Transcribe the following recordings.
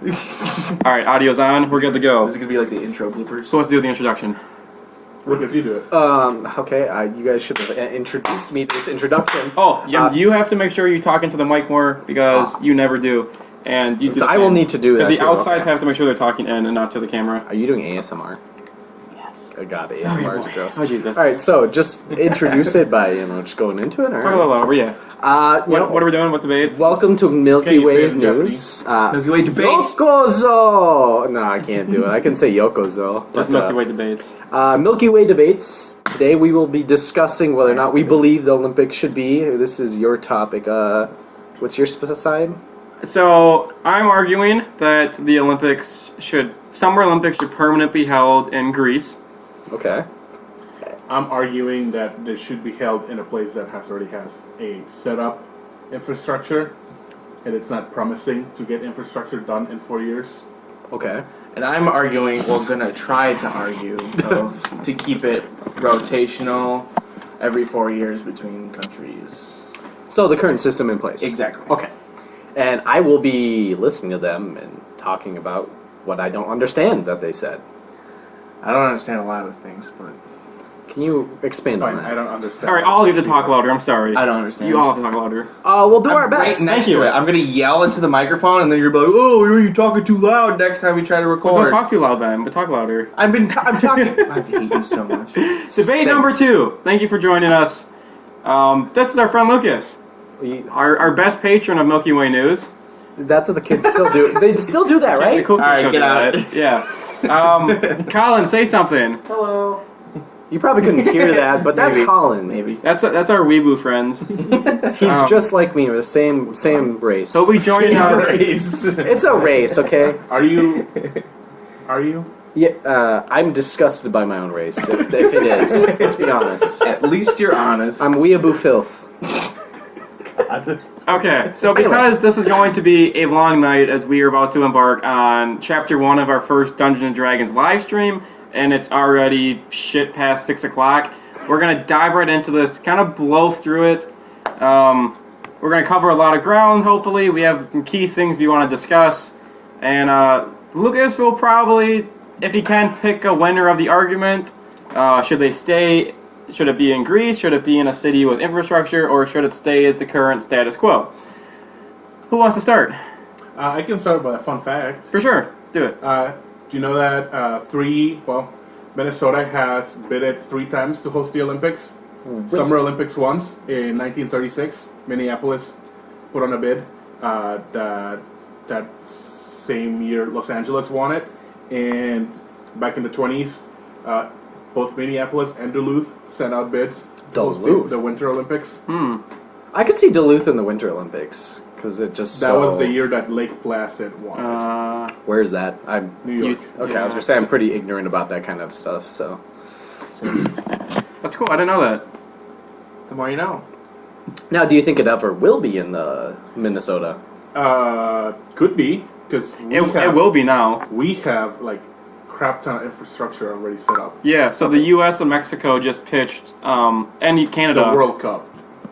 Alright, audio's on. We're good to go. This is gonna be like the intro bloopers. Who wants to do the introduction? Lucas, you do it. Okay, you guys should have introduced me to this introduction. Oh, yeah, you have to make sure you talk into the mic more because you never do. And you do So I will need to do that because the too, outsides okay. have to make sure they're talking in and not to the camera. Are you doing ASMR? Yes. Oh god, ASMR is gross. Oh, Jesus. Alright, so just introduce it by, just going into it, Talk a little alright? louder, yeah. What are we doing? What debate? Welcome to Milky Can you say Way's it in news. Milky Way debates. Yokozo! No, I can't do it. I can say Yokozo. Just but, Milky Way debates. Milky Way debates. Today we will be discussing whether or not we believe the Olympics should be. This is your topic. What's your side? So, I'm arguing that the Summer Olympics should permanently be held in Greece. Okay. I'm arguing that they should be held in a place that already has a set up infrastructure, and it's not promising to get infrastructure done in 4 years. Okay. And I'm arguing, gonna try to argue to keep it rotational every 4 years between countries. So the current system in place. Exactly. Okay. And I will be listening to them and talking about what I don't understand that they said. I don't understand a lot of things, but Can you expand Fine, on I that? don't understand. Alright, all of you to talk louder, I'm sorry. I don't understand. You all have to talk louder. We'll do our I'm right best. next Thank you. to it. I'm gonna yell into the microphone, and then you're like, "Oh, you're talking too loud." Next time we try to record. Well, don't talk too loud then, but talk louder. I'm talking. I hate you so much. Debate number 2. Thank you for joining us. This is our friend Lucas, our best patron of Milky Way News. That's what the kids still do. They still do that, The right? Cookie All right, Show get did out. that. Yeah. Colin, say something. Hello. You probably couldn't hear that, but that's Maybe. Colin. Maybe. That's our weeboo friends. He's just like me. We're the same race. He'll be joining us. It's a race, okay? Are you? Are you? Yeah. I'm disgusted by my own race. If it is, let's be honest. At least you're honest. I'm weeaboo filth. Okay, so because this is going to be a long night as we are about to embark on Chapter 1 of our first Dungeons & Dragons live stream, and it's already shit past 6 o'clock, we're going to dive right into this, kind of blow through it. We're going to cover a lot of ground, hopefully. We have some key things we want to discuss. And Lucas will probably, if he can, pick a winner of the argument. Should they stay? Should it be in Greece? Should it be in a city with infrastructure? Or should it stay as the current status quo? Who wants to start? I can start with a fun fact. For sure. Do it. Do you know that Minnesota has bidded 3 times to host the Olympics? Summer Olympics once in 1936. Minneapolis put on a bid. That same year, Los Angeles won it. And back in the 20s, both Minneapolis and Duluth sent out bids to host the Winter Olympics. I could see Duluth in the Winter Olympics because it just That was the year that Lake Placid won it. Where's that? I'm New York. okay. I was gonna say I'm pretty ignorant about that kind of stuff. So That's cool. I didn't know that. The more you know. now, do you think it ever will be in Minnesota? Could be, because It will be now. We have like crap ton of infrastructure already set up. Yeah, so the U.S. and Mexico just pitched, and Canada. The World Cup.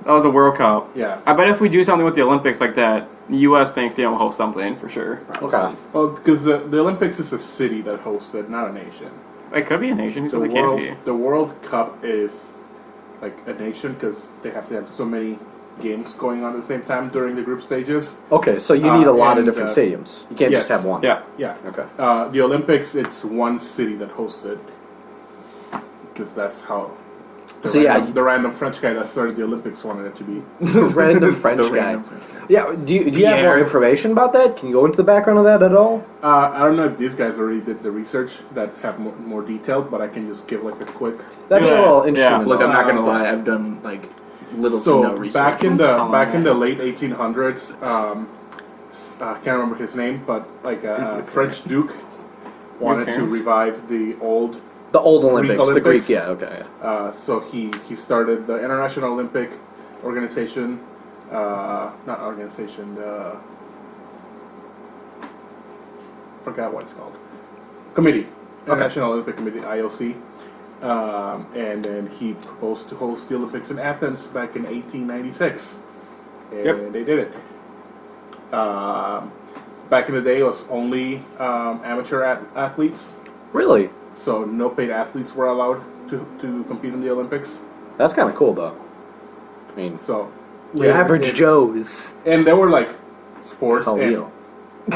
That was the World Cup. Yeah. I bet if we do something with the Olympics like that, the U.S. thinks they will host something for sure. Okay. Well, because the Olympics is a city that hosts it, not a nation. It could be a nation. Who says The it can't world, be? the World Cup is like a nation because they have to have so many games going on at the same time during the group stages. Okay, so you need a lot of and, different stadiums. You can't yes. just have one. Yeah. Yeah. Okay. The Olympics, it's one city that hosts it because that's how. The random French guy that started the Olympics wanted it to be. Random French The guy. random French guy. Yeah. Do you have more information about that? Can you go into the background of that at all? I don't know if these guys already did the research that have more detailed, but I can just give like a quick. That'd be a little interesting. Yeah. to Look, know. I'm not gonna lie. I've done like little So to no research. back in the late 1800s, I can't remember his name, but like a French duke wanted to revive the old. The old Olympics, Greek the Greek, Olympics. yeah, okay. Yeah. So he started the International Olympic Organization, not organization. Forgot what it's called. Committee, International Olympic Committee, IOC. And then he proposed to host the Olympics in Athens back in 1896, and they did it. back in the day, it was only amateur athletes. Really? So no paid athletes were allowed to compete in the Olympics. That's kind of cool, though. I mean, So the average Joes. And there were like sports How and real.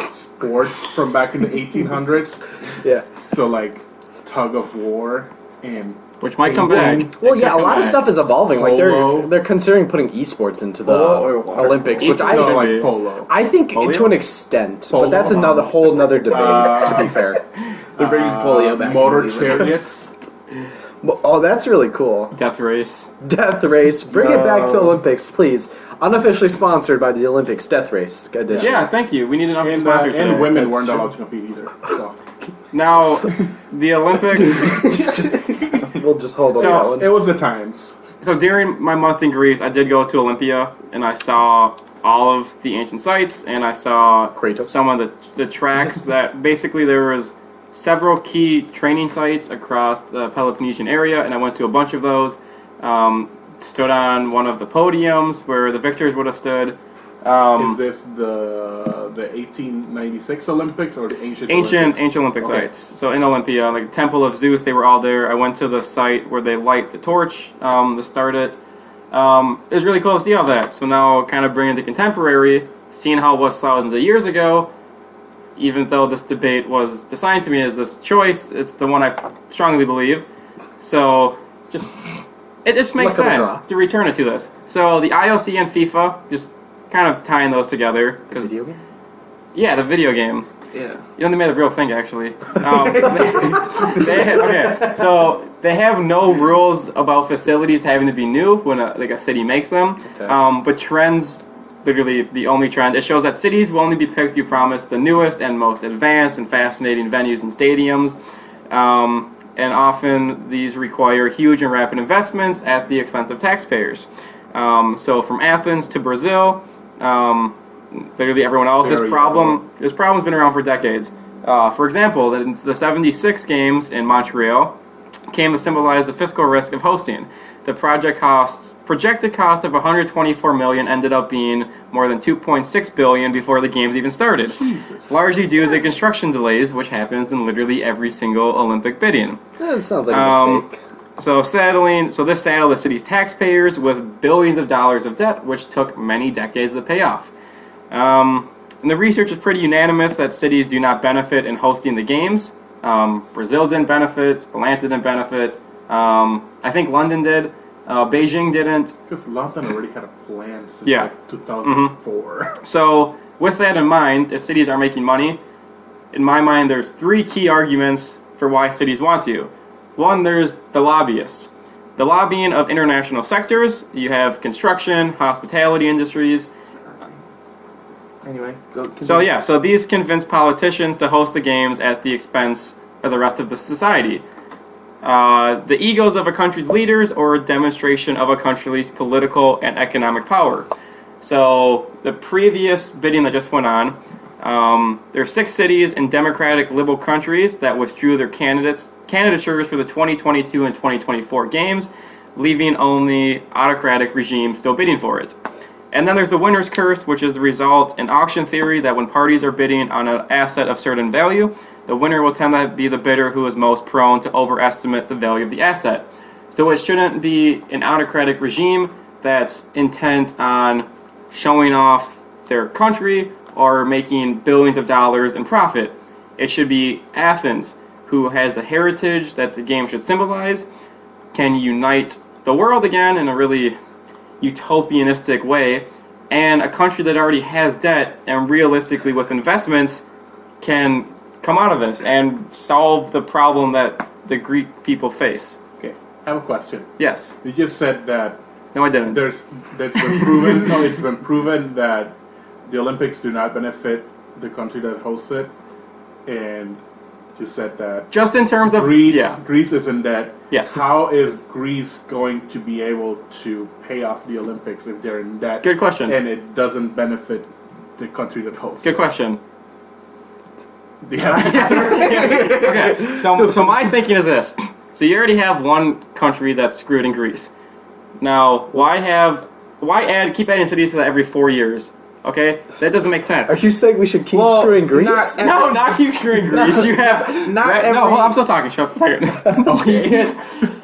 sports from back in the 1800s. Yeah. So like tug of war and Which might come back. Well, It yeah, could a lot come of back. stuff is evolving. Like Polo. they're considering putting esports into the Polo or water Olympics, polo? which I no, should like be. polo. I think Polio? to an extent, Polo? but that's another whole another debate. To be fair, They're bringing polio back. Motor in the Olympics. chariots. oh, that's really cool. Death race. Death Race, bring it back to the No. Olympics, please. Unofficially sponsored by the Olympics, Death Race edition. Yeah, thank you. We need an official And, sponsor today. and women That's weren't true. allowed to compete either. So Now, the Olympics. We'll just hold on So- that one. it was the times. So during my month in Greece, I did go to Olympia, and I saw all of the ancient sites, and I saw Kratos. some of the tracks that basically there was several key training sites across the Peloponnesian area, and I went to a bunch of those. Stood on one of the podiums where the victors would have stood. Is this the 1896 Olympics or the ancient Olympics? Olympic Okay. sites. So in Olympia, like Temple of Zeus, they were all there. I went to the site where they light the torch to start it. It was really cool to see all that. So now, kind of bringing the contemporary, seeing how it was thousands of years ago. Even though this debate was assigned to me as this choice, it's the one I strongly believe. So it just makes Luck of the sense draw. to return it to this. So the IOC and FIFA, just kind of tying those together because Video game? yeah, the video game. Yeah. You know, they made a real thing, actually. Okay, so they have no rules about facilities having to be new when a city makes them. Okay. But trends, literally the only trend, it shows that cities will only be picked who promise the newest and most advanced and fascinating venues and stadiums. And often these require huge and rapid investments at the expense of taxpayers. So from Athens to Brazil, literally everyone else, this Very problem's been around for decades. For example, the 76 games in Montreal came to symbolize the fiscal risk of hosting. The projected cost of $124 million ended up being more than $2.6 billion before the games even started. Jesus. Largely due to the construction delays, which happens in literally every single Olympic bidding. That sounds like a mistake. So this saddled the city's taxpayers with billions of dollars of debt, which took many decades to pay off. And the research is pretty unanimous that cities do not benefit in hosting the games. Brazil didn't benefit. Atlanta didn't benefit. I think London did. Beijing didn't. Because London already had a plan since Yeah. like 2004. So with that in mind, if cities are making money, in my mind, there's three key arguments for why cities want to. One, there's the lobbyists. The lobbying of international sectors. You have construction, hospitality industries. Anyway, go. So these convince politicians to host the games at the expense of the rest of the society. The egos of a country's leaders or a demonstration of a country's political and economic power. So the previous bidding that just went on, there are 6 cities in democratic liberal countries that withdrew their candidatures for the 2022 and 2024 games, leaving only autocratic regimes still bidding for it. And then there's the winner's curse, which is the result in auction theory that when parties are bidding on an asset of certain value, the winner will tend to be the bidder who is most prone to overestimate the value of the asset. So it shouldn't be an autocratic regime that's intent on showing off their country or making billions of dollars in profit. It should be Athens, who has a heritage that the game should symbolize, can unite the world again in a really utopianistic way, and a country that already has debt and realistically with investments can come out of this and solve the problem that the Greek people face. Okay, I have a question. Yes. You just said that No, I didn't. that's been proven. No, it's been proven that the Olympics do not benefit the country that hosts it, and you said that Just in terms of Greece is in debt. Yes. How is Greece going to be able to pay off the Olympics if they're in debt? Good question. And it doesn't benefit the country that hosts. Good it? question. Yeah. Okay, so my thinking is this. So you already have one country that's screwed in Greece. Now, keep adding cities to that every 4 years? Okay, that doesn't make sense. Are you saying we should keep Well, screwing Greece? not- Not keep screwing Greece. You have every- no. Hold on, I'm still talking. Shut up a second.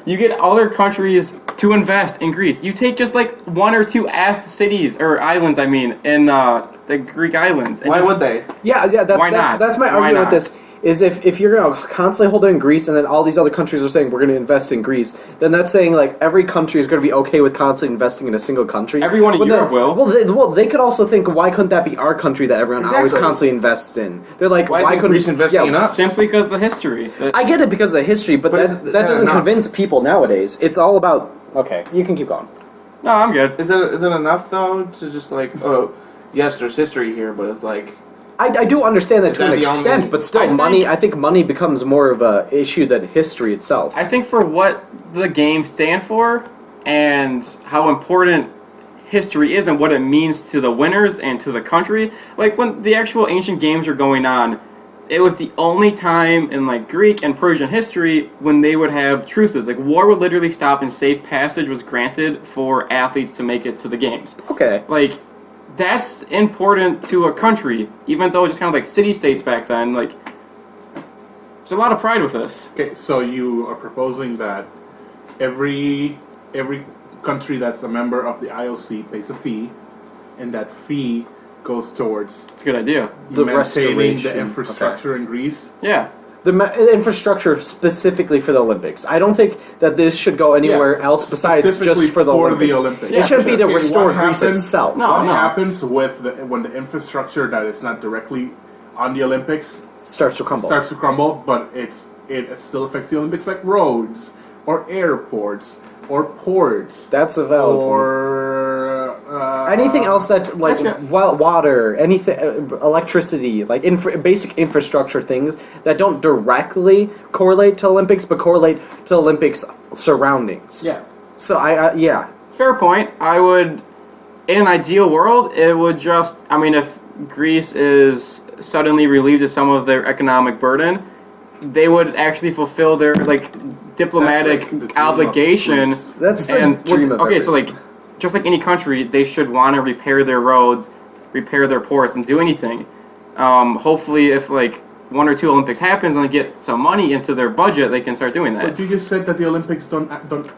you get other countries to invest in Greece. You take just like one or two cities or islands. I mean, in the Greek islands. And Why just- would they? Yeah, Why not? that's my Why argument not? with this. Is if you're going to constantly hold it in Greece and then all these other countries are saying we're going to invest in Greece, then that's saying like every country is going to be okay with constantly investing in a single country. Everyone in Well, Europe will. Well, they could also think, why couldn't that be our country that everyone always Exactly. constantly invests in? They're like, Why why isn't couldn't Greece investing in us? Simply because of the history. I get it because of the history, but But that is that doesn't enough? convince people nowadays. It's all about okay. You can keep going. No, I'm good. Is it enough though to just like, oh, yes, there's history here, but it's like, I do understand that Is to an that the extent, only- but still, I I think money becomes more of a issue than history itself. I think for what the games stand for and how important history is and what it means to the winners and to the country, like when the actual ancient games were going on, it was the only time in like Greek and Persian history when they would have truces. Like war would literally stop and safe passage was granted for athletes to make it to the games. Okay. Like that's important to a country, even though it's just kind of like city-states back then. Like there's a lot of pride with this. Okay, so you are proposing that every country that's a member of the IOC pays a fee, and that fee goes towards It's a good idea. The maintaining restoration. the infrastructure in Greece. Yeah. The infrastructure specifically for the Olympics. I don't think that this should go anywhere Yeah, else besides specifically just for the Olympics. Yeah, It shouldn't be to Okay, restore what Greece happens- itself. No. What happens with when the infrastructure that is not directly on the Olympics Starts to crumble. starts to crumble, but it still affects the Olympics, like roads or airports or ports That's a valid point. or Anything else that like That's water, anything, electricity, like basic infrastructure things that don't directly correlate to Olympics, but correlate to Olympics surroundings. Yeah. So yeah. Fair point. I would, in an ideal world, it would just, I mean, if Greece is suddenly relieved of some of their economic burden, they would actually fulfill their, like, diplomatic That's like the dream of obligation. Greece. That's the And, dream of okay, so, everyone. like, just like any country, they should want to repair their roads, repair their ports, and do anything. Hopefully, if, like, one or two Olympics happens and they get some money into their budget, they can start doing But that. you just said that the Olympics don't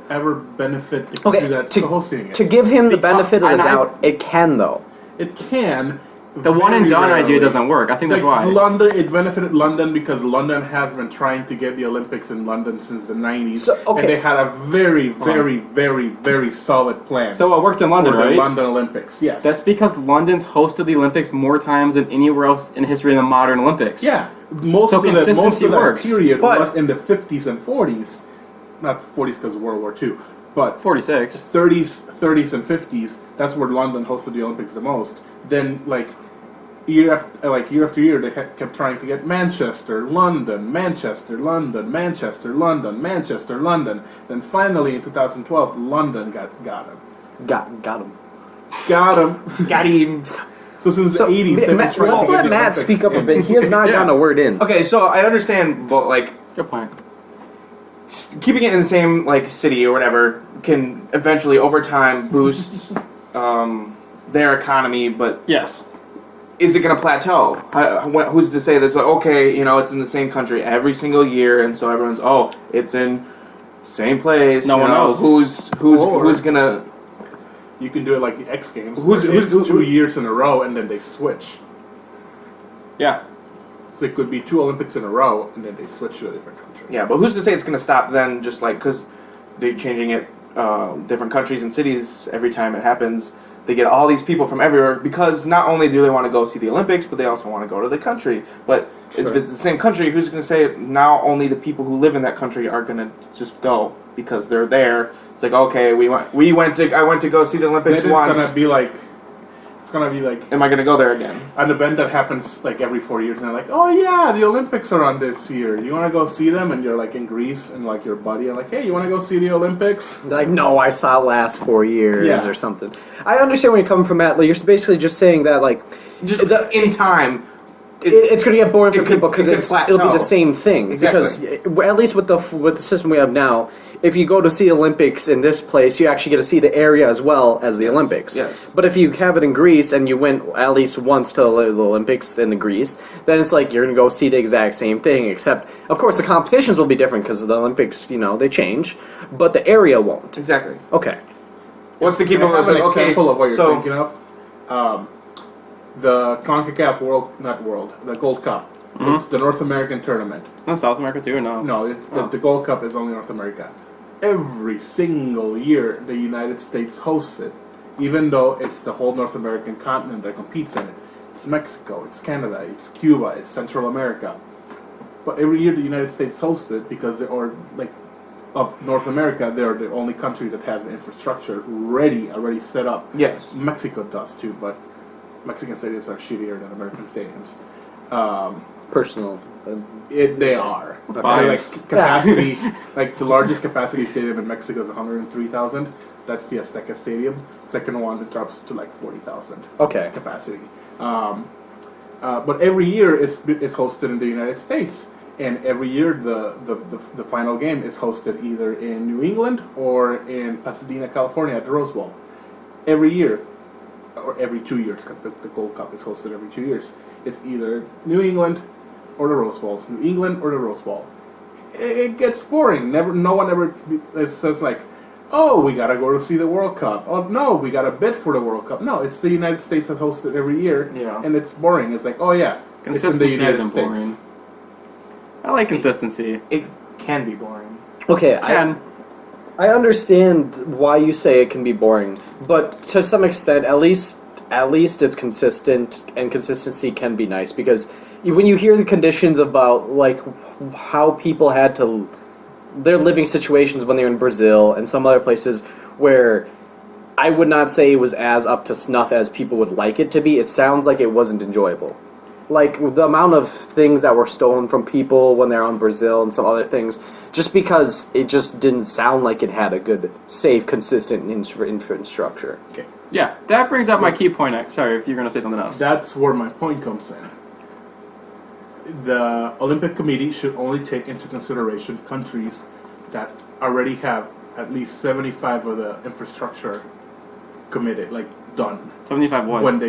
ever benefit the country that's hosting it. To give him the benefit of the and I- doubt, it can though. It can. The one and very done idea rarely. doesn't work. I think that's Like why. London, it benefited London because London has been trying to get the Olympics in London since the 90s. So, okay. And they had a very, very, very, very solid plan So it worked in for London, the right? London Olympics. Yes. That's because London's hosted the Olympics more times than anywhere else in history of the modern Olympics. yeah. Most So of that consistency works. period But- was in the 50s and 40s. Not 40s because of World War II, but 46. 30s and 50s. That's where London hosted the Olympics the most. Then, like year after year, they kept trying to get Manchester, London, Manchester, London, Manchester, London, Manchester, London. Then finally, in 2012, London got him. Got him. Got him. got him. So since So the 80s, they've been let's trying to get let the Matt Olympics speak up a in. bit. He has not Yeah. gotten a word in. Okay, so I understand, but like Good point. keeping it in the same like city or whatever can eventually over time boost their economy, but Yes. is it going to plateau? Who's to say that's like, okay, you know, it's in the same country every single year, and so everyone's, oh, it's in same place. No you one know, knows. Who's gonna? You can do it like the X Games. Who's- where who's- it's 2 years in a row, and then they switch. Yeah. So it could be 2 Olympics in a row, and then they switch to a different country. Yeah, but who's to say it's going to stop then? Just like because they're changing it, different countries and cities every time it happens. They get all these people from everywhere because not only do they want to go see the Olympics, but they also want to go to the country. But if it's the same country, who's going to say now only the people who live in that country are going to just go because they're there? It's like, okay, I went to go see the Olympics Then once. it's gonna be like Am I going to go there again? an event that happens like every 4 years, and they're like, oh yeah, the Olympics are on this year. You want to go see them? And you're like in Greece, and like your buddy, and like, hey, you want to go see the Olympics? Like, no, I saw it last 4 years Yeah. or something. I understand where you're coming from, Matt. Like, you're basically just saying that, like, Just in time. it's going to get boring for it could- people because it could it'll be plateau. the same thing. Exactly. Because at least with the system we have now, if you go to see Olympics in this place, you actually get to see the area as well as the Olympics. Yes. But if you have it in Greece and you went at least once to the Olympics in the Greece, then it's like you're going to go see the exact same thing, except, of course, the competitions will be different because the Olympics, they change, but the area won't. Exactly. Okay. What's the key I have point? an example of what you're so thinking of. The CONCACAF the Gold Cup. It's the North American tournament. No, South America too, or no? No, it's the Gold Cup is only North America. Every single year, the United States hosts it, even though it's the whole North American continent that competes in it. It's Mexico, it's Canada, it's Cuba, it's Central America. But every year, the United States hosts it because of North America, they're the only country that has the infrastructure already set up. yes. Mexico does too, but Mexican stadiums are shittier than American stadiums. Personal. They are. Bias. Like capacity, like the largest capacity stadium in Mexico is 103,000. That's the Azteca Stadium. Second one, it drops to like 40,000 Okay. capacity. But every year it's hosted in the United States, and every year the final game is hosted either in New England or in Pasadena, California, at the Rose Bowl. Every year, or every 2 years, because the Gold Cup is hosted every 2 years. It's either New England or the Rose Bowl. New England or the Rose Bowl. It gets boring. No one ever says like, "Oh, we gotta go to see the World Cup." "Oh no, we gotta bid for the World Cup." No, it's the United States that hosts it every year, Yeah. and it's boring. It's like, oh yeah, it's in the Consistency United isn't States. boring. I like consistency. It can be boring. Okay, I I understand why you say it can be boring, but to some extent, at least it's consistent, and consistency can be nice because when you hear the conditions about like how people had to their living situations when they were in Brazil and some other places where I would not say it was as up to snuff as people would like it to be. It sounds like it wasn't enjoyable. Like the amount of things that were stolen from people when they're on Brazil and some other things, just because it just didn't sound like it had a good, safe, consistent infrastructure. Okay, yeah, that brings up my key point. Sorry, if you're going to say something else. that's where my point comes in. The Olympic Committee should only take into consideration countries that already have at least 75 of the infrastructure committed, like done. 75 what?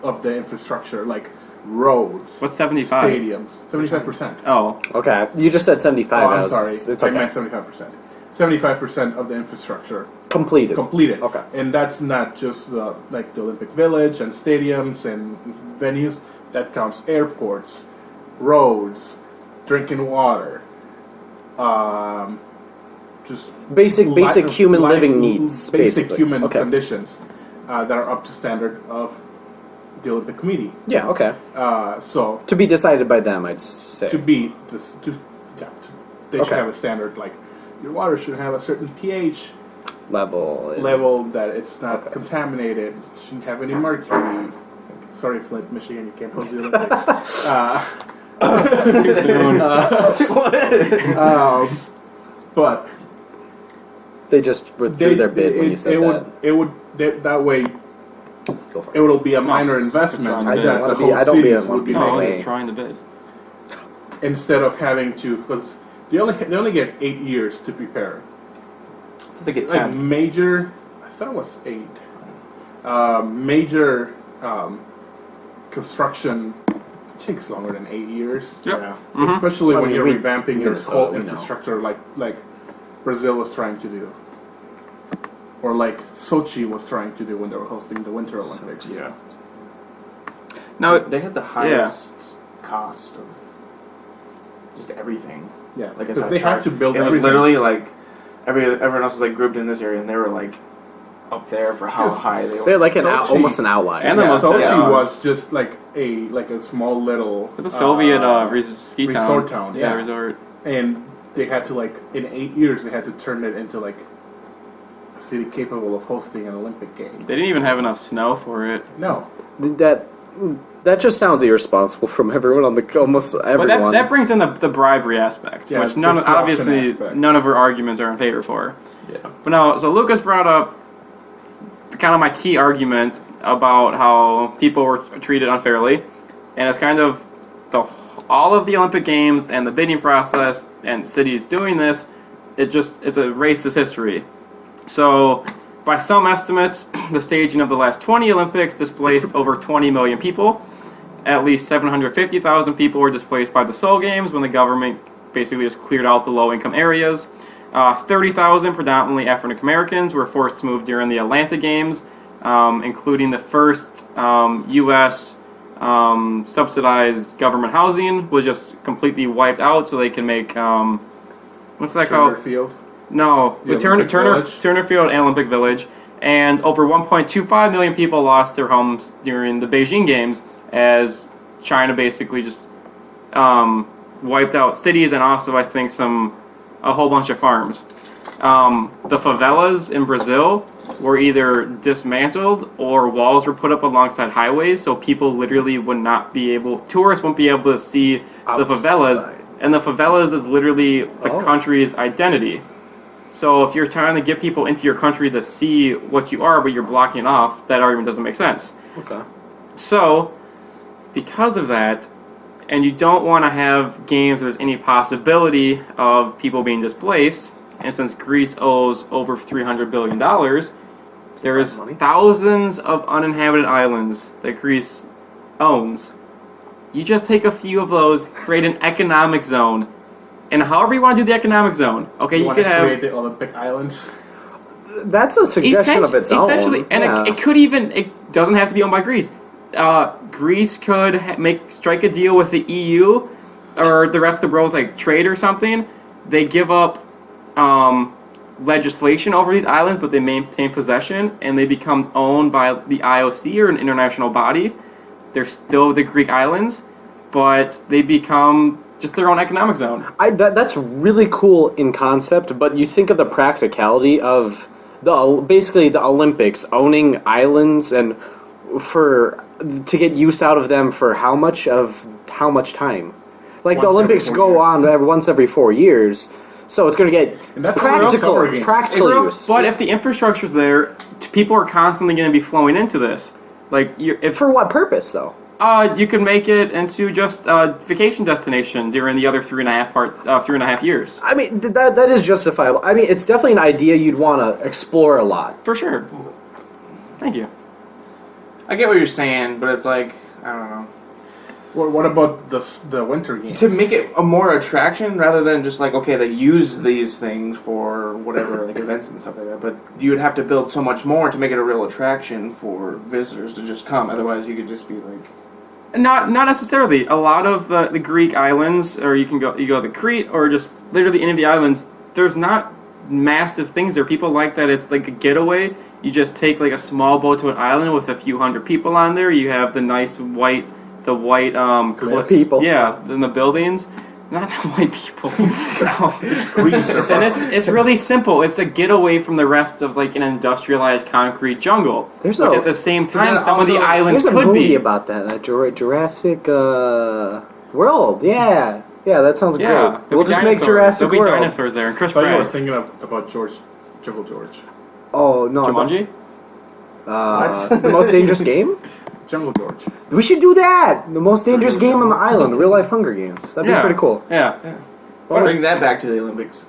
Of the infrastructure, like roads. What's 75? Stadiums. 75%. Oh, Okay, you just said 75. Oh, I'm as- sorry. It's I okay. meant 75%. 75% of the infrastructure Completed. completed. Okay. And that's not just like the Olympic Village and stadiums and venues. That counts airports, roads, drinking water, just Basic human life- living needs, basic basically. human Okay. conditions that are up to standard of the Olympic Committee. Yeah, okay. So To be decided by them, I'd say. to be this, they should Okay. have a standard like your water should have a certain pH level. level that it's not Okay. contaminated, shouldn't have any mercury. Sorry, Flint, Michigan, you can't host the Olympics. too soon. But They just withdrew their bid when you said that. that way Go for it will be a minor it's investment. I don't that wanna the be- whole I don't be cities a- would be No, I way. making was trying the bid. instead of having to because they only get 8 years to prepare. I think it's Like 10. major, I thought it was 8. Major construction takes longer than 8 years. Yep. Yeah. Mhm. Especially I when mean, you're we- revamping your Minnesota, whole we know. infrastructure, like Brazil was trying to do, or like Sochi was trying to do when they were hosting the Winter Olympics. Sochi. Yeah. No, They had the highest cost of just everything. Yeah, Like I because said, they had to build It was everything. literally like everyone else was like grouped in this area, and they were like up there for how Because high they They're were. like Sochi- almost an outlier. And the most- Sochi yeah. was just like a small little. it was a Soviet ski town. resort town, Yeah, yeah. resort. And they had to in 8 years they had to turn it into like a city capable of hosting an Olympic game. They didn't even have enough snow for it. No, That just sounds irresponsible from everyone on almost But everyone. that brings in the bribery aspect, Yeah, which the corruption obviously aspect. none of our arguments are in favor for. Yeah. But no, so Lucas brought up kind of my key argument about how people were treated unfairly, and it's kind of all of the Olympic Games and the bidding process and cities doing this it's a racist history. So, by some estimates, the staging of the last 20 Olympics displaced over 20 million people. At least 750,000 people were displaced by the Seoul Games when the government basically just cleared out the low-income areas. 30,000, predominantly African Americans, were forced to move during the Atlanta Games, including the first U.S. Subsidized government housing was just completely wiped out so they can make, what's that called? Field. No, The the Turner Olympic Field and Olympic Village. And over 1.25 million people lost their homes during the Beijing Games as China basically just wiped out cities and also, I think, a whole bunch of farms. The favelas in Brazil were either dismantled or walls were put up alongside highways, so people literally would not be able, tourists wouldn't be able to see the favelas. Outside. And the favelas is literally the country's identity. So if you're trying to get people into your country to see what you are, but you're blocking it off, that argument doesn't make sense. Okay. So, because of that, and you don't want to have games where there's any possibility of people being displaced, and since Greece owes over $300 billion, there is money. thousands of uninhabited islands that Greece owns. You just take a few of those, create an economic zone, and however you want to do the economic zone, okay, you want could to have... create the Olympic Islands. That's a suggestion of its own. Essentially, and Yeah. it could even, it doesn't have to be owned by Greece. Greece could strike a deal with the EU or the rest of the world, like trade or something. They give up legislation over these islands, but they maintain possession, and they become owned by the IOC or an international body. They're still the Greek islands, but they become just their own economic zone. That's really cool in concept, but you think of the practicality of basically the Olympics owning islands and to get use out of them for how much time? Like the Once Olympics every 4 go years. on once every 4 years, so it's going to get And that's a real summer game. practical use. But if the infrastructure's there, people are constantly going to be flowing into this. Like, if For what purpose, though? you can make it into just a vacation destination during the other 3.5 years. I mean, that is justifiable. I mean, it's definitely an idea you'd want to explore a lot. For sure. Thank you. I get what you're saying, but it's like, I don't know. What about the Winter Games? To make it a more attraction rather than just like, okay, they use these things for whatever, like events and stuff like that, but you would have to build so much more to make it a real attraction for visitors to just come. Otherwise, you could just be like... Not necessarily. A lot of the Greek islands, or you go to Crete, or just literally any of the islands, there's not massive things there. People like that it's like a getaway. You just take like a small boat to an island with a few hundred people on there. You have the nice white cliffs. People. Yeah, in the buildings. Not the white people. No. Greece. And it's really simple. It's a getaway from the rest of like an industrialized concrete jungle. There's which a- at the same time, then some of the also- islands There's a could movie be. about that, Jurassic World. Yeah, that sounds Yeah, great. there'll We'll be just make dinosaurs. Jurassic There'll be World. dinosaurs there, and Chris I thought you were Pratt. thinking about Jungle George. Oh no, Jumanji? the most dangerous game. Jungle George. We should do that. The most dangerous game on the island. Real life Hunger Games. That'd be pretty cool. Yeah. Bring that back to the Olympics.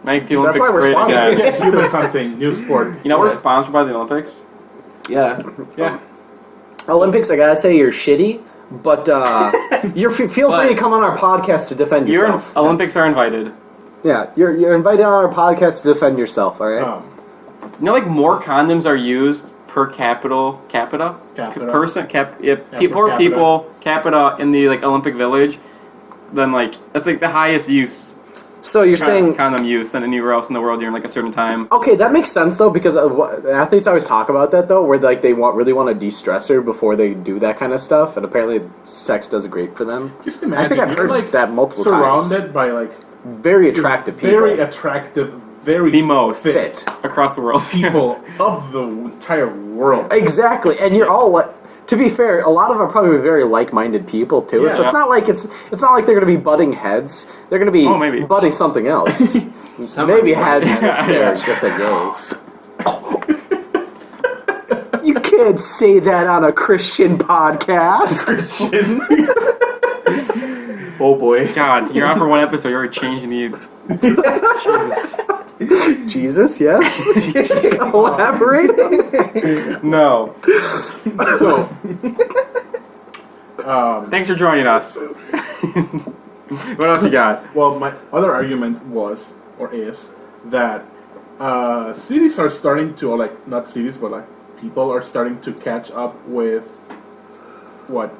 Make the That's Olympics why we're great sponsored. again. Yeah, human hunting, new sport. You know we're sponsored by the Olympics? Yeah. Yeah. Olympics, I gotta say, you're shitty, but feel free to come on our podcast to defend yourself. Olympics are invited. Yeah, you're invited on our podcast to defend yourself. All right. You know, like more condoms are used per capita person per people capita in the like Olympic Village than like that's like the highest use So you're saying condom use than anywhere else in the world during like a certain time. okay, that makes sense though because athletes always talk about that though, where like they really want to de-stressor before they do that kind of stuff, and apparently sex does great for them. Just imagine. I think I've you're, heard like, that multiple times. surrounded by like Very attractive people. very attractive, very The most fit across the world. people of the entire world. Exactly, and you're all to be fair, a lot of them are probably very like-minded people too. Yeah. So it's not like it's not like they're going to be butting heads. They're going to be maybe. butting something else. Maybe heads if they're gay. You can't say that on a Christian podcast. Oh boy. God, you're on for one episode. You're already changing the. Jesus. Jesus, yes. Elaborate. No. So, Thanks for joining us. What else you got? well, my other argument was, or is, that cities are starting to, or like, not cities, but like, people are starting to catch up with what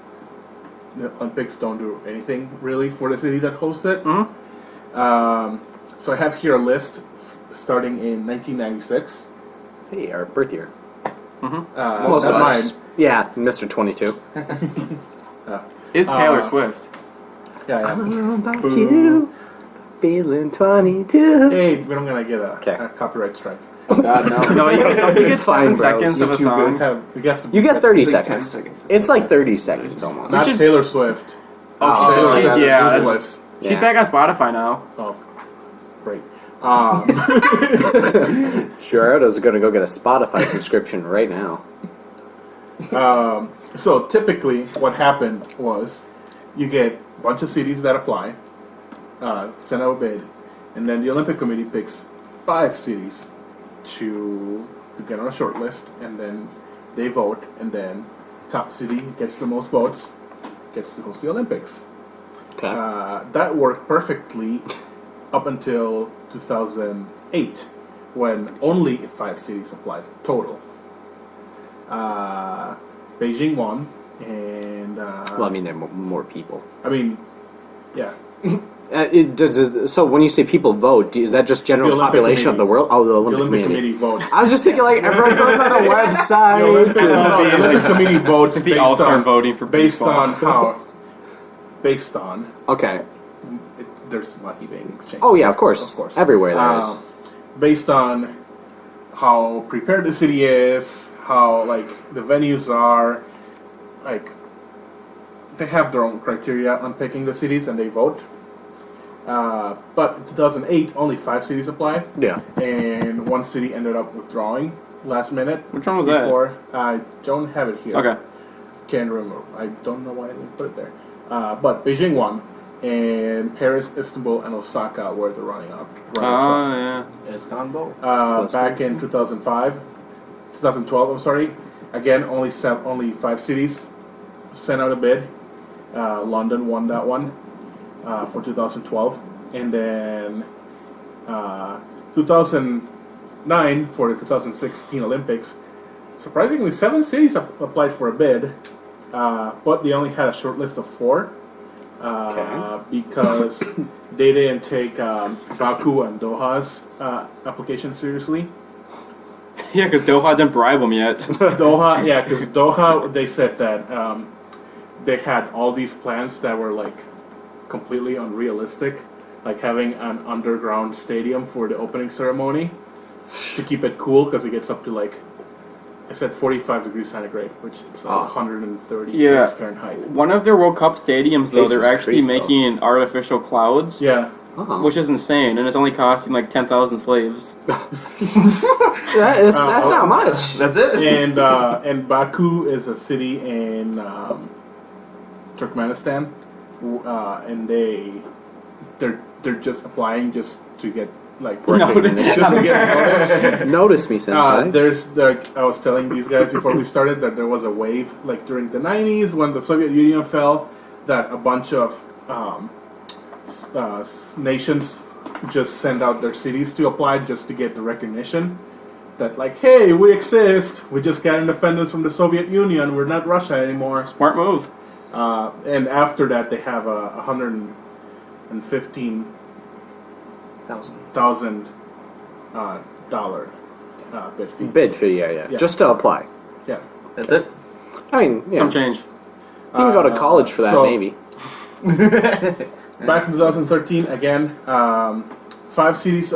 the Olympics don't do anything really for the city that hosts it. Mhm. So I have here a list starting in 1996. Hey, our birth year. Most of not us. mine. Yeah, Mr. 22. Is Taylor Swift? Yeah. About Boo. you, feeling 22. Hey, we're not gonna get Okay. a copyright strike. God, no. No, don't you get Fine, 7 bros. seconds of a song? We have to. You get 30 It's like 10 seconds. seconds. It's like 30 seconds almost. Not should- Taylor Swift. Oh, Taylor she Swift did. Yeah, is that's- Lewis. she's Yeah. back on Spotify now. Oh, great. Sure, is going to go get a Spotify subscription right now. So typically, what happened was, you get a bunch of cities that apply, send out a bid, and then the Olympic Committee picks 5 cities to get on a short list, and then they vote, and then top city gets the most votes, gets to host the Olympics. Okay. That worked perfectly up until 2008, when only 5 cities applied total. Beijing won, and Well, I mean, there are more people. I mean, yeah, So when you say people vote, is that just general The Olympic population of the Committee. world? Oh, the the Olympic, Olympic Committee. Committee votes. I was just thinking like everyone goes on a The website. Olympic, and- no, the Olympic Committee votes It's the based all-star on voting for based baseball. on how based on Okay. there's money being exchanged. Oh yeah, of course. Everywhere there is. Based on how prepared the city is, how like the venues are, like they have their own criteria on picking the cities and they vote. But in 2008, only 5 cities applied, Yeah. and 1 city ended up withdrawing last minute. Which one was that? before, I don't have it here. Okay. Can't remember. I don't know why I didn't put it there. But Beijing won, and Paris, Istanbul, and Osaka were the running up. Oh, yeah. Istanbul. Back in 2012, I'm sorry. Again, only 5 cities sent out a bid. London won that one for 2012, and then 2009 for the 2016 Olympics. Surprisingly, 7 cities applied for a bid, but they only had a short list of 4 because they didn't take Baku and Doha's application seriously. Yeah, because Doha didn't bribe them yet. Doha, yeah, because Doha, they said that they had all these plans that were like completely unrealistic, like having an underground stadium for the opening ceremony to keep it cool because it gets up to like, I said 45 degrees centigrade, which is 130 Yeah. Fahrenheit. One of their World Cup stadiums, though, they're Jesus actually Christ, though. making artificial clouds, Yeah, Oh. which is insane, and it's only costing like 10,000 slaves. That's not much. That's it. and Baku is a city in Turkmenistan, and they're just applying just to get like Recognition. just to get noticed. Notice me, senpai. I was telling these guys before we started that there was a wave like during the 90s when the Soviet Union fell, that a bunch of nations just send out their cities to apply just to get the recognition that like, hey, we exist, we just got independence from the Soviet Union, we're not Russia anymore. Smart move. And after that they have a 115,000 dollar bid fee. Bid fee, yeah. Yeah. Just to apply. Yeah. That's it. I mean, yeah. Some change. You can go to college for that, so- maybe. Back in 2013, again, 5 cities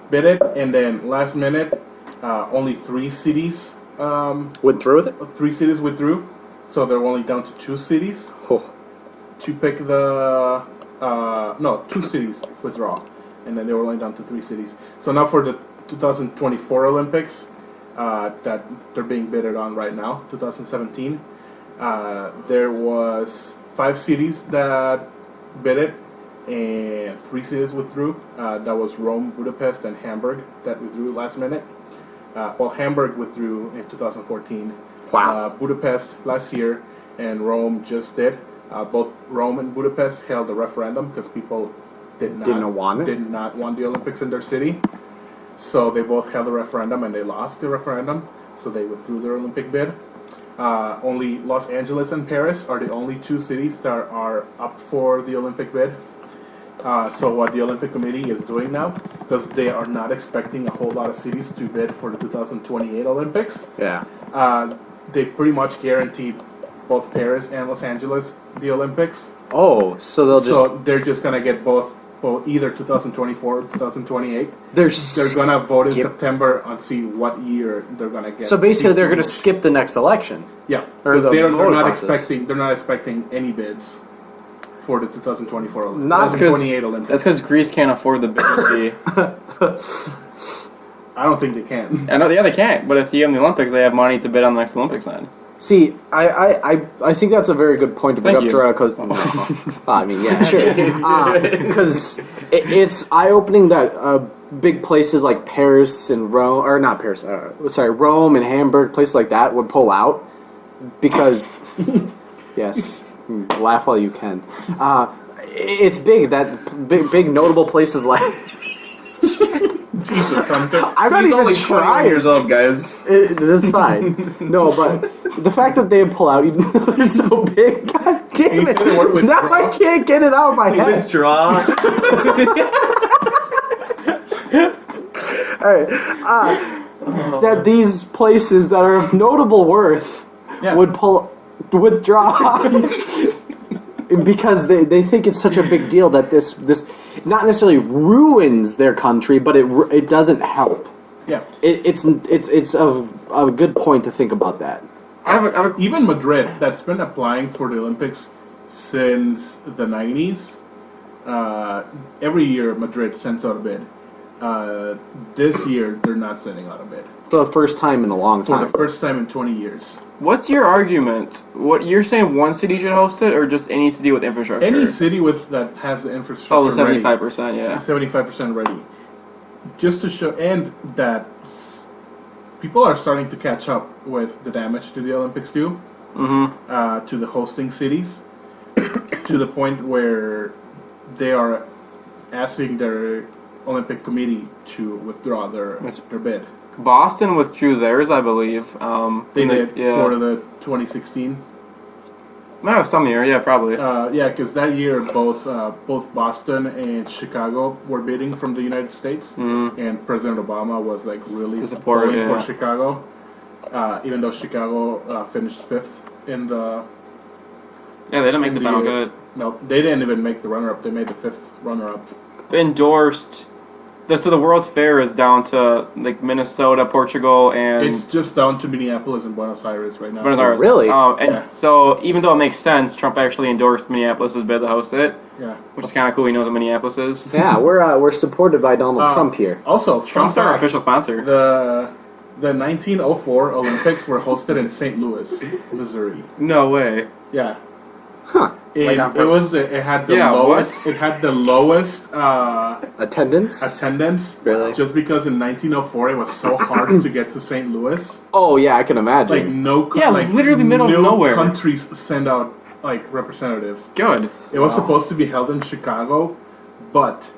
bid it, and then last minute, only 3 cities, Went through with it? 3 cities withdrew, so they're only down to 2 cities Oh. to pick the. No, 2 cities withdraw, and then they were only down to 3 cities. So now for the 2024 Olympics, that they're being bidded on right now, 2017, there was 5 cities that bid it, and 3 cities withdrew. That was Rome, Budapest, and Hamburg that withdrew last minute. Hamburg withdrew in 2014. Wow. Budapest last year, and Rome just did. Both Rome and Budapest held a referendum because people did not want the Olympics in their city. So they both held a referendum and they lost the referendum, so they withdrew their Olympic bid. Only Los Angeles and Paris are the only 2 cities that are up for the Olympic bid. So what the Olympic Committee is doing now, because they are not expecting a whole lot of cities to bid for the 2028 Olympics, Yeah. they pretty much guaranteed both Paris and Los Angeles the Olympics. Oh, so They're just gonna get both either 2024 or 2028. they're gonna vote in skip- September and see what year they're gonna get. So basically, these they're going to bids. skip the next election. Yeah, or because the they're voting not process. expecting any bids for the 2024 Olympics. Not 2028 Olympics. That's because Greece can't afford the bidding fee. I don't think they can. I know, yeah, they can't. But if you have the Olympics, they have money to bid on the next Olympics then. See, I think that's a very good point to bring Thank up, you. Gerardo, because I mean, yeah, sure, because it's eye-opening that big places like Paris and Rome, or not Paris, Rome and Hamburg, places like that would pull out because, yes, laugh while you can. It's big that big notable places like. Jesus, Hunter. I'm not even trying. years old, guys. It's fine. No, but the fact that they pull out, even though they're so big, god damn You it! said the word withdraw. Now I can't get it out of my head. Withdraw. Alright, that these places that are of notable worth Yeah. would withdraw because they think it's such a big deal that this not necessarily ruins their country, but it doesn't help. Yeah. It's a good point to think about that. I have a Even Madrid, that's been applying for the Olympics since the 90s. Every year, Madrid sends out a bid. This year, they're not sending out a bid. For the first time in a long For time. the first time in 20 years. What's your argument? What you're saying? One city should host it, or just any city with infrastructure? Any city that has the infrastructure Oh, the ready, 75%. Yeah. 75% ready. Just to show, and that people are starting to catch up with the damage to the Olympics do, to the hosting cities, to the point where they are asking their Olympic Committee to withdraw their bid. Boston withdrew theirs, I believe. They did yeah. for the 2016. No, some year, yeah, probably. Yeah, because that year both Boston and Chicago were bidding from the United States, and President Obama was like really The support, pulling for yeah. Chicago, even though Chicago finished 5th in the. Yeah, they didn't make in the final the- good. No, they didn't even make the runner-up. They made the 5th runner-up. They endorsed. So the World's Fair is down to like Minnesota, Portugal, and It's just down to Minneapolis and Buenos Aires right now. Buenos Aires. Really? And Yeah. so even though it makes sense, Trump actually endorsed Minneapolis' bid to host it, Yeah. which is kind of cool. He knows what Minneapolis is. Yeah, we're supported by Donald Trump here. Also, Trump's our official sponsor. The 1904 Olympics were hosted in St. Louis, Missouri. No way. Yeah. Huh. It had the Yeah, lowest. what? It had the lowest Attendance? attendance. Really? Just because in 1904 it was so hard to get to St. Louis. Oh yeah, I can imagine. Like no. Yeah, literally middle of no nowhere. countries send out like representatives. Good. It was supposed to be held in Chicago, but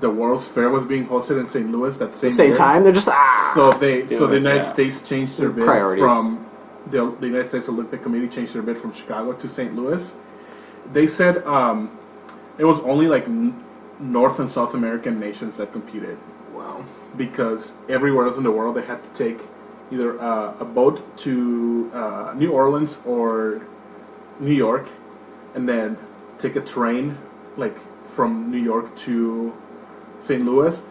the World's Fair was being hosted in St. Louis that same year. time, they're just So the United yeah. States changed their bid Priorities. from the United States Olympic Committee changed their bid from Chicago to St. Louis. They said it was only like North and South American nations that competed. Wow. Because everywhere else in the world they had to take either a boat to New Orleans or New York, and then take a train like from New York to St. Louis.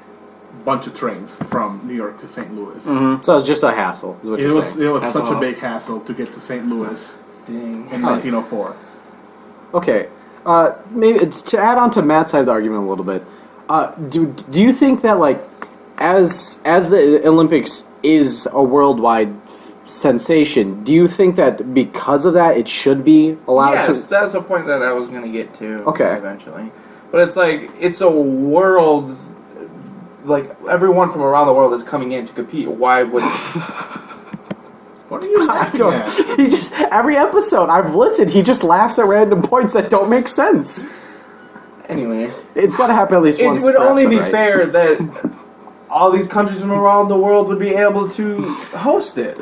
Bunch of trains from New York to St. Louis. So it's just a hassle, is what It you're was saying. it was That's such a off. big hassle to get to St. Louis Dang. in 1904. Okay, maybe to add on to Matt's side of the argument a little bit. Do you think that like as the Olympics is a worldwide sensation. Do you think that because of that, it should be allowed Yes, to? that's a point that I was going to get to Okay. eventually. But it's like, it's a world, like, everyone from around the world is coming in to compete. Why would... What are you laughing at? He just every episode I've listened, he just laughs at random points that don't make sense. Anyway. It's got to happen at least It once. would perhaps, only be right? fair that all these countries from around the world would be able to host it.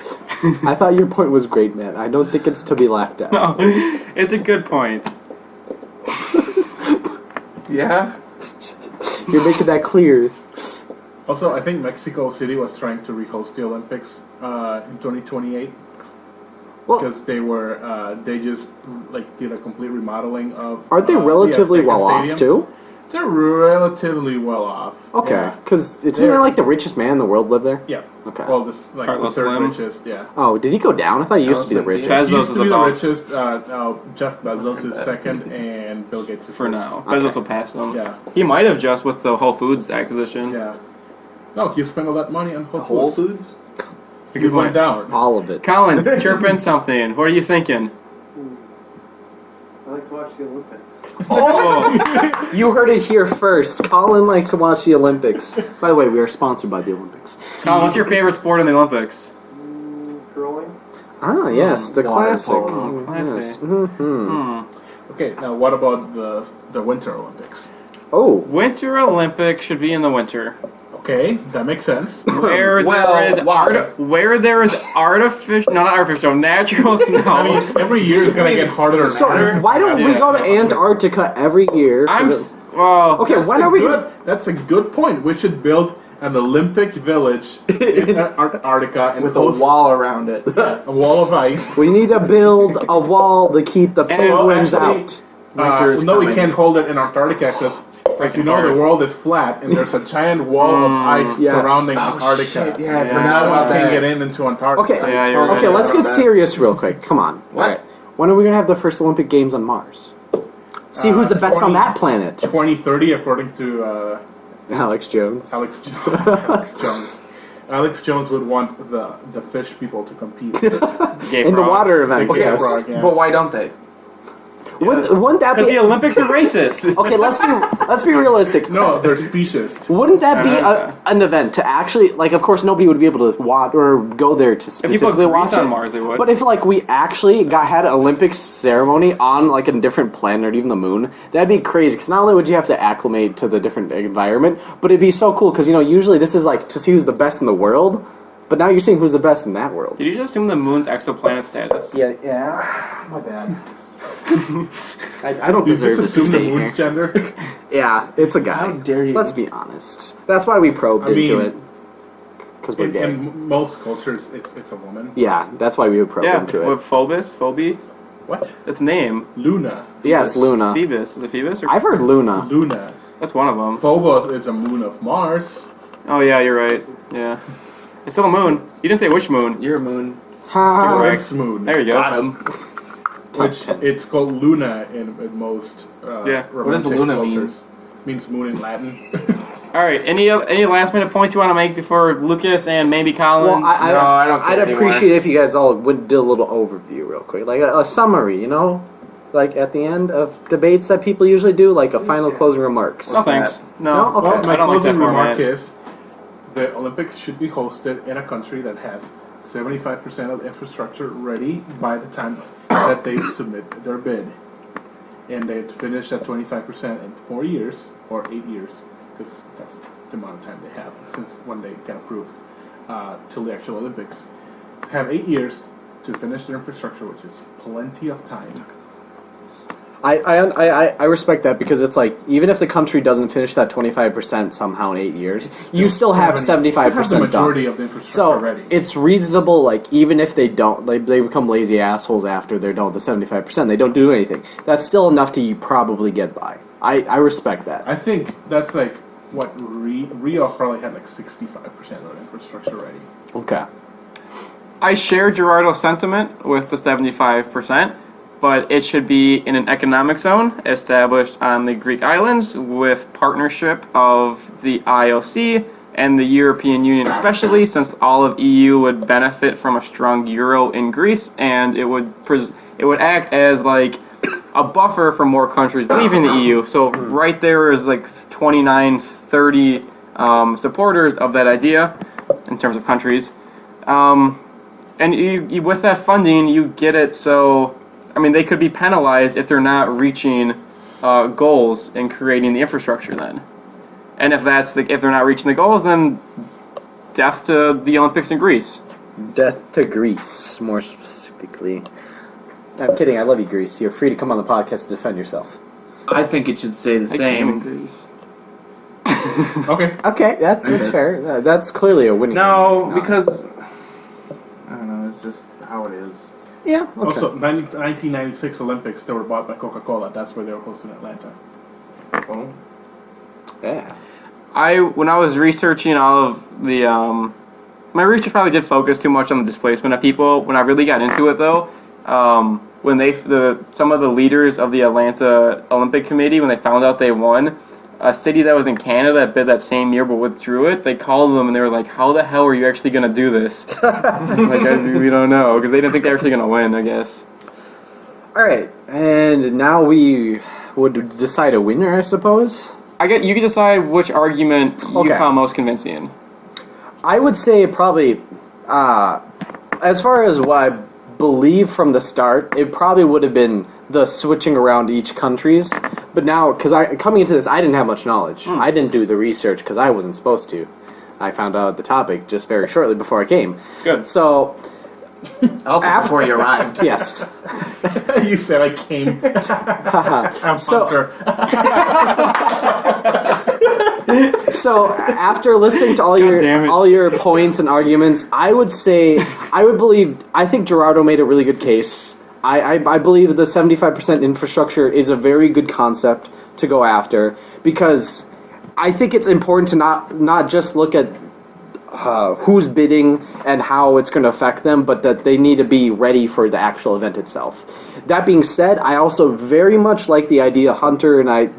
I thought your point was great, man. I don't think it's to be laughed at. No, it's a good point. Yeah? You're making that clear. Also, I think Mexico City was trying to rehost the Olympics in 2028 Well, because they just like did a complete remodeling of. aren't they the relatively Azteca well Stadium. off too? They're relatively well off. Okay, Yeah. because isn't that like the richest man in the world live there? Yeah. Okay. Well, this like Carlos the third Slim. richest. Yeah. Oh, did he go down? I thought he used to be the Carlos Mencia. richest. He Bezos used is to be the above. richest. Jeff Bezos is second, and Bill Gates is For first. now. Okay. Bezos will pass them. Yeah. He might have just with the Whole Foods acquisition. Yeah. No, he spent all that money on Whole Whole Foods. Foods? He Good went point. down. All of it. Colin, chirp in something. What are you thinking? I like to watch the Olympics. Oh, You heard it here first. Colin likes to watch the Olympics. By the way, we are sponsored by the Olympics. Colin, what's your favorite sport in the Olympics? Curling. Ah, yes, the Water classic. polo. Classic. Yes. Hmm. Okay, now what about the Winter Olympics? Oh, Winter Olympics should be in the winter. Okay, that makes sense. Where Well, there is why? where there is artificial, no, not artificial, natural snow. I mean, every year is gonna get harder and so harder. why don't we go to Antarctica every year? for I'm the- well. Okay, That's when a are we? good- That's a good point. We should build an Olympic village in Antarctica and With a host wall around it. a wall of ice. We need to build a wall to keep the And- penguins actually- out. Winter is No, we coming. can't hold it in Antarctica because, as you know, hard. the world is flat and there's a giant wall of ice Yes. surrounding Oh, Antarctica. shit, yeah, I And forgot no one about can that. get into Antarctica. Okay, Yeah, you're okay, right let's get about that. serious real quick. Come on. What? Alright. When are we gonna have the first Olympic Games on Mars? See who's the best on 20 that planet. 2030, according to Alex Jones. Alex Jones. Alex Jones would want the fish people to compete. Gay In the frogs. water events, Gay yes. frog, yeah. But why don't they? Wouldn't that Because be? the Olympics are racist. Okay, let's be realistic. No, they're specious. Wouldn't that be an event to actually, like, of course, nobody would be able to watch or go there to If people specifically grease watch on it. Mars, they would. But if, like, we actually had an Olympics ceremony on, like, a different planet or even the moon, that'd be crazy. Because not only would you have to acclimate to the different environment, but it'd be so cool. Because, you know, usually this is, like, to see who's the best in the world. But now you're seeing who's the best in that world. Did you just assume the moon's exoplanet status? Yeah. My bad. I don't Did you deserve just it to assume the stay moon's here. gender? Yeah, it's a guy. How dare you? Let's be honest. That's why we probed I into mean, it. Because we're in, gay. in most cultures, it's a woman. Yeah, that's why we would probe Yeah, into it. with Phobie. What? Its name. Luna. Yeah, it's Luna. Phoebus. Is it Phoebus? Or I've heard Luna. Luna. That's one of them. Phobos is a moon of Mars. Oh yeah, you're right. Yeah. It's still a moon. You didn't say which moon. You're a moon. Ha. Correct. Earth's moon. There you go. Got him. Which Top 10. it's called Luna in most Yeah. What does romantic Luna mean? cultures. Means moon in Latin. All right. Any last minute points you want to make before Lucas and maybe Colin? Well, I No, I don't care I'd anymore. appreciate if you guys all would do a little overview real quick. Like a summary, you know? Like at the end of debates that people usually do, like a final closing remarks. no thanks. No. No? Okay. Well, my I don't like that closing remark format. is the Olympics should be hosted in a country that has 75% of the infrastructure ready by the time that they submit their bid. And they finish at 25% in 4 years, or 8 years, because that's the amount of time they have since when they get approved, till the actual Olympics. Have 8 years to finish their infrastructure, which is plenty of time. I respect that because it's like even if the country doesn't finish that 25% somehow in 8 years, you still have 75% the done. majority of the infrastructure So ready. it's reasonable. Like even if they don't, they become lazy assholes after they're done with the 75%. They don't do anything. That's still enough to probably get by. I respect that. I think that's like what Rio probably had like 65% of the infrastructure ready. Okay. I share Gerardo's sentiment with the 75%, but it should be in an economic zone established on the Greek islands with partnership of the IOC, and the European Union, especially since all of EU would benefit from a strong euro in Greece, and it would act as like a buffer for more countries leaving the EU. So right there is like 29, 30 supporters of that idea in terms of countries. And you, with that funding, you get it so, I mean, they could be penalized if they're not reaching goals in creating the infrastructure then. And if they're not reaching the goals, then death to the Olympics in Greece. Death to Greece, more specifically. I'm kidding. I love you, Greece. You're free to come on the podcast to defend yourself. I think it should stay the I came in same. Greece. Okay. Okay, that's fair. That's clearly a winning. No, because I don't know. It's just how it is. Yeah. Okay. Also, 1996 Olympics, they were bought by Coca-Cola. That's where they were hosted in Atlanta. Oh. Yeah. When I was researching all of the, my research probably did focus too much on the displacement of people. When I really got into it, though, when some of the leaders of the Atlanta Olympic Committee, when they found out they won, a city that was in Canada that bid that same year but withdrew it, they called them and they were like, "How the hell are you actually going to do this?" We don't know, because they didn't think they were actually going to win, I guess. All right, and now we would decide a winner, I suppose. You can decide which argument you Okay. found most convincing. I would say probably, as far as what I believe from the start, it probably would have been the switching around each countries. But now, because coming into this, I didn't have much knowledge. I didn't do the research because I wasn't supposed to. I found out the topic just very shortly before I came. Good. So, Also, before you arrived. yes. You said I came. I'm So- Hunter. So after listening to damn it. all your points and arguments, I think Gerardo made a really good case. I believe the 75% infrastructure is a very good concept to go after, because I think it's important to not just look at who's bidding and how it's going to affect them, but that they need to be ready for the actual event itself. That being said, I also very much like the idea Hunter and I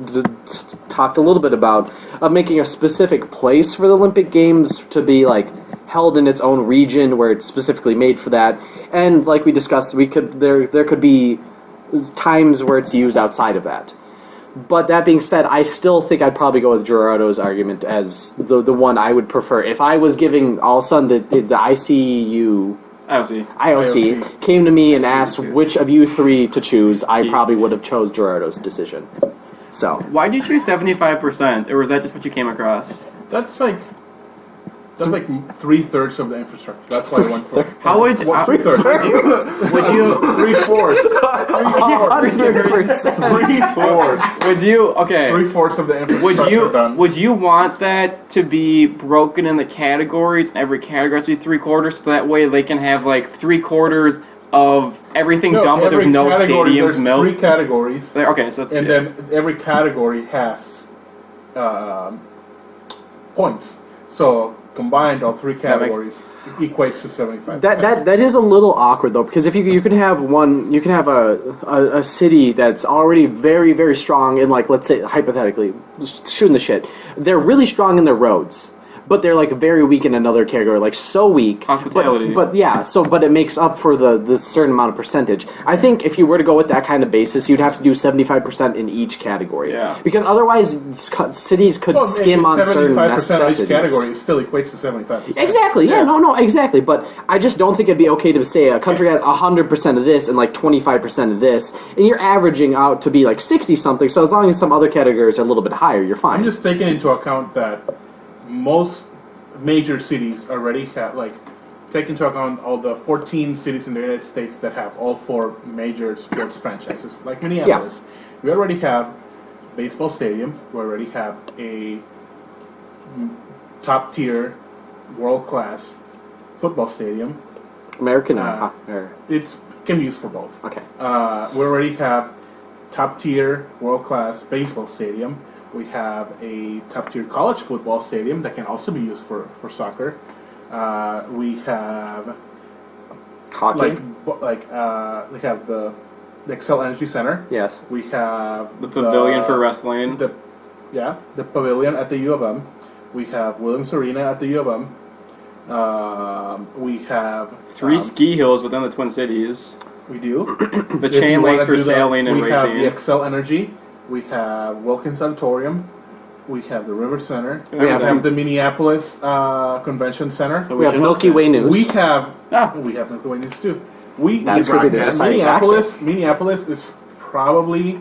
talked a little bit about, of making a specific place for the Olympic Games to be like held in its own region where it's specifically made for that. And like we discussed, there could be times where it's used outside of that. But that being said, I still think I'd probably go with Gerardo's argument as the one I would prefer. If I was giving all of a sudden the IOC IOC. came to me and asked which of you three to choose, I probably would have chose Gerardo's decision. So Why did you choose 75%, or was that just what you came across? That's like 3/3 of the infrastructure. That's why I went for it. How would What's 3/3? would you 3/4. 100%. 3/4. would you okay? 3/4 of the Would infrastructure done. would you want that to be broken in the categories? And every category has to be 3/4, so that way they can have like 3/4 of everything done, but there's every no category, stadiums, there's no. 3 categories, Okay, so that's, and yeah. then every category has points. So combined, all 3 categories equates to 75%. That is a little awkward though, because if you can have a city that's already very, very strong in, like, let's say hypothetically, just shooting the shit, they're really strong in their roads, but they're like very weak in another category, like so weak. Hospitality. But it makes up for the certain amount of percentage. I think if you were to go with that kind of basis, you'd have to do 75% in each category. Yeah. Because otherwise, cities could skim on certain 75% necessities. of each category still equates to 75%. Exactly. Yeah. No. Exactly. But I just don't think it'd be okay to say a country has 100% of this and like 25% of this, and you're averaging out to be like 60 something. So as long as some other categories are a little bit higher, you're fine. I'm just taking into account that most major cities already have, like, take into account all the 14 cities in the United States that have all 4 major sports franchises, like Minneapolis. We already have baseball stadium. We already have a top-tier, world-class football stadium. American. It can be used for both. Okay. We already have top-tier, world-class baseball stadium. We have a top-tier college football stadium that can also be used for soccer. We have Hockey. we have the Xcel Energy Center. Yes. We have The pavilion for wrestling. The pavilion at the U of M. We have Williams Arena at the U of M. We have 3 ski hills within the Twin Cities. We do. The If you chain wanna links for do the- sailing and we have racing. the Excel Energy. We have Wilkins Auditorium. We have the River Center. We We have have the Minneapolis Convention Center. So We have should Milky host Way it. News. We have Ah. Milky Way News too. That's gonna be the deciding Minneapolis is probably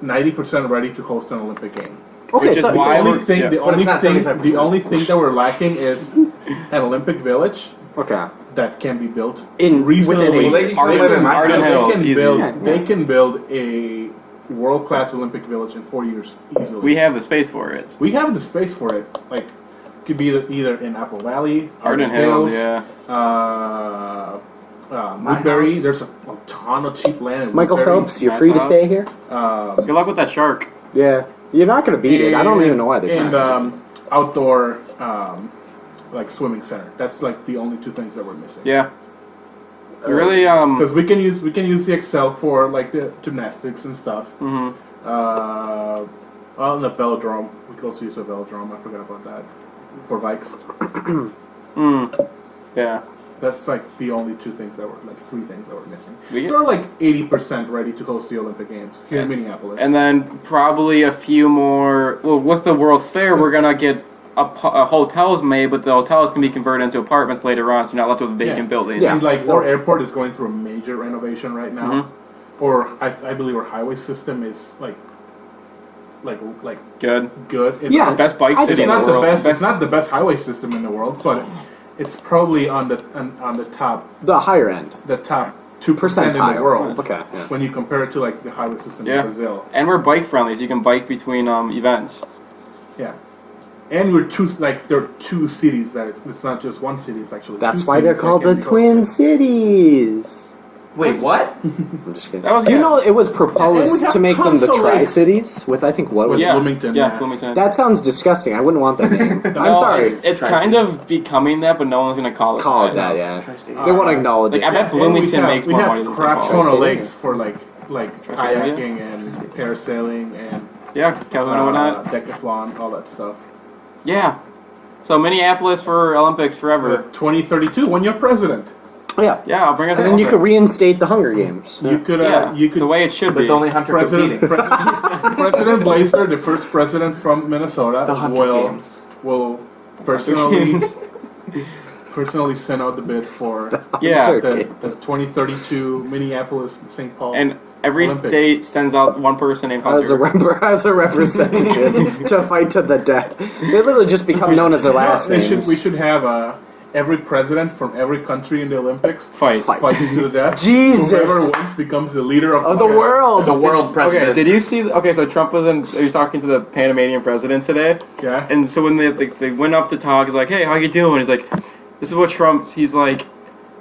90% ready to host an Olympic game. Okay, Which is so, The why only we're- thing, yeah. the But only it's not thing, 75%. the only thing that we're lacking is an Olympic Village okay. that can be built In reasonably. within Well, they still live in my Arden house. Hills, They can easy. build. Yeah. They can build a world-class Olympic Village in 4 years easily. We have the space for it. We have the space for it. Like, could be either in Apple Valley, Arden Hills, yeah. Woodbury. house. There's a ton of cheap land in Michael Woodbury. Phelps, you're Nice free to house. stay here. Good luck with that shark. Yeah, you're not gonna beat it. I don't even know why they're trying. And outdoor, like swimming center. That's like the only 2 things that we're missing. Yeah. You really, Because we can use the Excel for like the gymnastics and stuff. mhm. Well, in the velodrome, we could also use the velodrome. I forgot about that for bikes. Yeah. That's like the only 2 things that were like 3 things that were missing. We- So we're like 80% ready to host the Olympic Games here in Minneapolis. And then probably a few more. Well, with the World Fair, we're gonna get hotels made, but the hotels can be converted into apartments later on, so you're not left with vacant Yeah. buildings. Yeah. And like our airport is going through a major renovation right now, Mm-hmm. or I believe our highway system is like Good. good. Yeah. Best bike I'd city It's say in the not the world. best. It's not the best highway system in the world, but it's probably on the top The higher end 2% in the percentile. world. Okay. Yeah. When you compare it to like the highway system Yeah. in Brazil. And we're bike friendly, so you can bike between events. Yeah. And we're there are 2 cities that it's not just 1 city. It's actually That's 2 why they're cities that called can the be Twin hosted. Cities. Wait, what? I'm just kidding. That was Do you good. know it was And we proposed have to make them the tons of lakes. Tri-Cities with I think what was Yeah. it? Bloomington, Yeah, yeah. Bloomington. That sounds disgusting. I wouldn't want that name. No, I'm sorry. It's kind of becoming that, but no one's gonna call it Call it that, yeah. Tri-State. They won't acknowledge Like, it. I bet Bloomington makes more money We than have crap St. ton Paul. of Tri-State. lakes for like Tri-State, kayaking and parasailing and Yeah, Calhoun and whatnot. decathlon, all that stuff. Yeah. So Minneapolis for Olympics forever. 2032, when you're president, Yeah. Yeah, I'll bring us. And then you could reinstate the Hunger Games. you could Yeah, you could the way it should But be. only Hunter President competing. President Blazer, the first president from Minnesota, The Hunter will Games. personally send out the bid for Yeah. Hunter. the 2032 Minneapolis St. Paul. And every Olympics. state sends out one person named As a, Hunter. as a representative to fight to the death. They literally just become known as their last we names. should have every president from every country in the Olympics Fight. fights to the death. Jesus. Whoever wins becomes the leader of the world. The world president. Okay, did you see? Okay, so Trump he was talking to the Panamanian president today, Yeah. and so when they went up to talk, he's like, "Hey, how you doing?" He's like, "This is what Trump." He's like,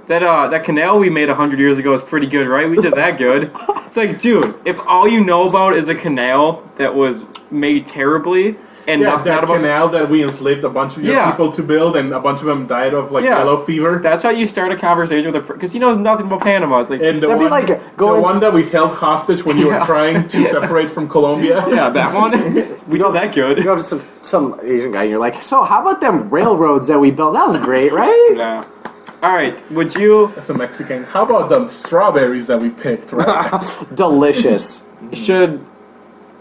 "That canal we made 100 years ago is pretty good, right? We did that good." It's like, dude, if all you know about is a canal that was made terribly and Yeah, nothing that out about canal that we enslaved a bunch of young Yeah. people to build, and a bunch of them died of Yeah. yellow fever. that's how you start a conversation with a because he knows nothing about Panama. It's like, And the That'd be one, like the going- one that we held hostage when you were Yeah. trying to separate from Colombia. yeah, that one we did that good. You go to some Asian guy and you're like, so how about them railroads that we built? That was great, right? Yeah. All right, would you? That's a Mexican. How about them strawberries that we picked right now? Delicious. Should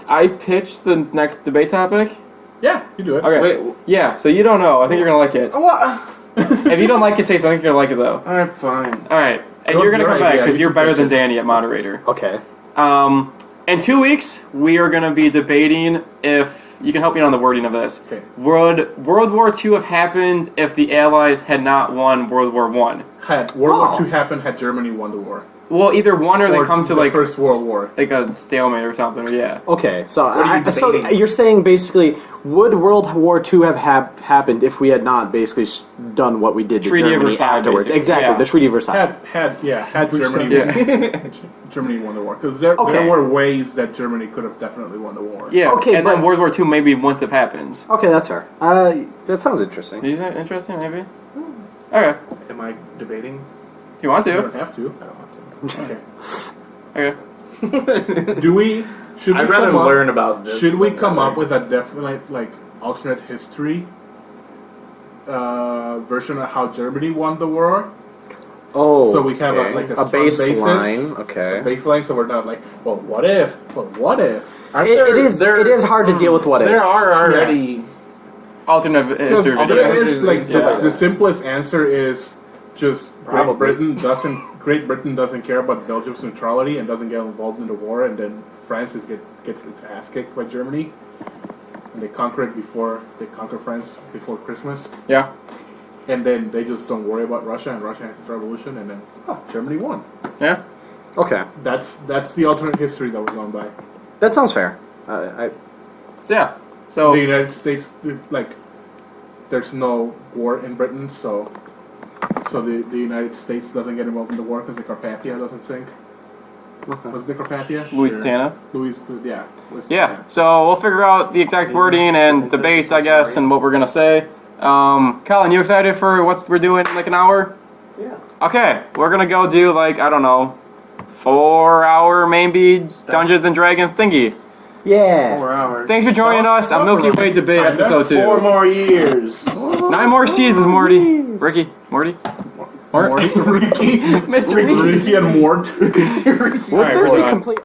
I pitch the next debate topic? Yeah, you do it. Okay. Wait, Yeah, so you don't know. I think you're gonna like it. what? If you don't like it, say something. You're gonna like it though. Alright, fine. All right, and What's you're gonna your come back idea? because You you're should better pitch than it. Danny at moderator. Okay. In 2 weeks, we are gonna be debating if you can help me on the wording of this. Okay. Would World War II have happened if the Allies had not won World War One? Had World Oh. War II happened, had Germany won the war. Well, either one or they come to the like First World War. a stalemate or something. Or yeah. Okay, so are you so debating? you're saying basically, would World War II have happened if we had not basically done what we did to Treaty of Germany Versailles, afterwards? basically. Exactly, Yeah. the Treaty of Versailles. Had Germany Yeah. Germany won the war, because there Okay. were ways that Germany could have definitely won the war. Yeah. Okay, and but- then World War II maybe wouldn't have happened. Okay, that's fair. That sounds interesting. Is that interesting? Maybe. Okay. Am I debating? If you want You to. don't have to. I don't want to. Okay. Okay. Do we? Should we I'd rather come up- learn about this. Should we than come rather- up with a definite, like, alternate history version of how Germany won the war. Oh, So we have okay. like a a strong baseline. basis. Okay. Baseline, so we're not like, well, what if? Well, what if? It is hard to deal with what There ifs. are already. Alternate history. Because Alternate videos. there is history, like yeah. the simplest answer is just Probably. Great Britain doesn't care about Belgium's neutrality and doesn't get involved in the war, and then France gets its ass kicked by Germany, and they conquer France before Christmas, Yeah. and then they just don't worry about Russia, and Russia has its revolution, and then Germany won. Yeah. Okay, That's the alternate history that we're going by. that sounds fair. So yeah. So The United States, like, there's no war in Britain, so the United States doesn't get involved in the war because the Carpathia doesn't sink. Was it the Carpathia? Louisiana. Yeah. Yeah. So we'll figure out the exact wording and debate, I guess, and what we're gonna say. Colin, you excited for what we're doing in like an hour? Yeah. Okay, we're gonna go do like, I don't know, 4-hour maybe Dungeons and Dragons thingy. Yeah. 4 hours. Thanks for joining us on Milky Way Debate Kinda. episode 2. 4 more years. 9 more seasons, Morty. Ricky. Morty? Ricky, Mr. Reese. Ricky and Mort. Would Alright, this hold be on. complete?